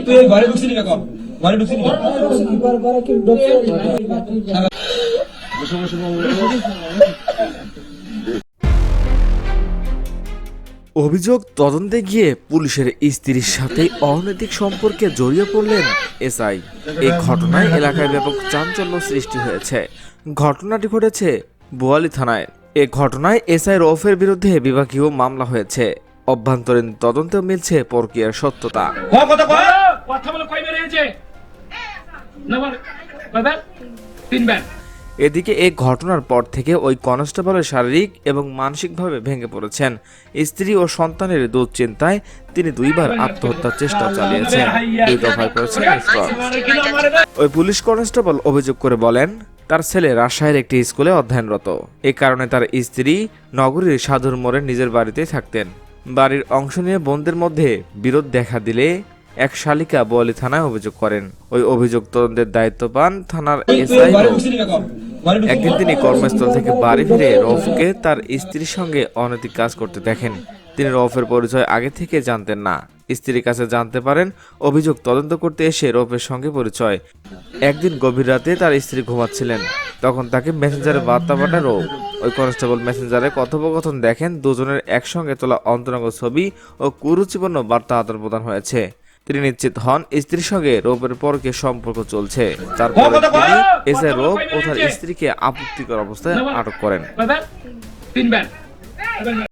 তুই ঘরে ঢুকছিলি না কখন? ঘরে ঢুকছিলি না? অভিযোগ তদন্তে গিয়ে পুলিশের স্ত্রীর সাথে অনৈতিক সম্পর্কে জড়িয়ে পড়লেন এসআই। এই ঘটনায় এলাকায় ব্যাপক চাঞ্চল্য সৃষ্টি হয়েছে। ঘটনাটি ঘটেছে বোয়ালি থানায়। এ ঘটনায় এসআই রৌফের বিরুদ্ধে বিভাগীয় মামলা হয়েছে। অভ্যন্তরীণ তদন্তেও মিলছে পরকীয়ার সত্যতা। এদিকে এই ঘটনার পর থেকে ওই কনস্টেবলের শারীরিক এবং মানসিকভাবে ভেঙে পড়েছেন। স্ত্রী ও সন্তানের দুশ্চিন্তায় তিনি দুইবার আত্মহত্যার চেষ্টা চালিয়েছেন। দুই দফায় করেছেন নিষ্কর্ষ। ওই পুলিশ কনস্টেবল অভিযোগ করে বলেন, তার ছেলে রাজশাহীর একটি স্কুলে অধ্যয়নরত। এ কারণে তার স্ত্রী নগরীর সাধুর মোড়ে নিজের বাড়িতেই থাকতেন। বাড়ির অংশ নিয়ে বোনদের মধ্যে বিরোধ দেখা দিলে এক শালিকা বোয়ালি থানায় অভিযোগ করেন। ওই অভিযোগ তদন্তের দায়িত্ব পান থানার এসআই। একদিন তিনি কর্মস্থল থেকে বাড়ি ফিরে রৌফকে তার স্ত্রীর সঙ্গে অনৈতিক কাজ করতে দেখেন। তিনি রৌফের পরিচয় আগে থেকে জানতেন না। স্ত্রীর কাছে জানতে পারেন অভিযোগ তদন্ত করতে এসে রৌফের সঙ্গে পরিচয়। একদিন গভীর রাতে তার স্ত্রী ঘুমাচ্ছিলেন, তখন তাকে মেসেঞ্জারে বার্তা পাঠায় রৌফ। ওই কনস্টেবল মেসেঞ্জারে কথোপকথন দেখেন। দুজনের একসঙ্গে তোলা অন্তরঙ্গ ছবি ও কুরুচিপূর্ণ বার্তা আদান প্রদান হয়েছে। তিনি নিশ্চিত হন স্ত্রীর সঙ্গে রৌফের পরকে সম্পর্ক চলছে। তারপরে তিনি এসআই রৌফ ও তার স্ত্রীকে আপত্তিকর অবস্থায় আটক করেন।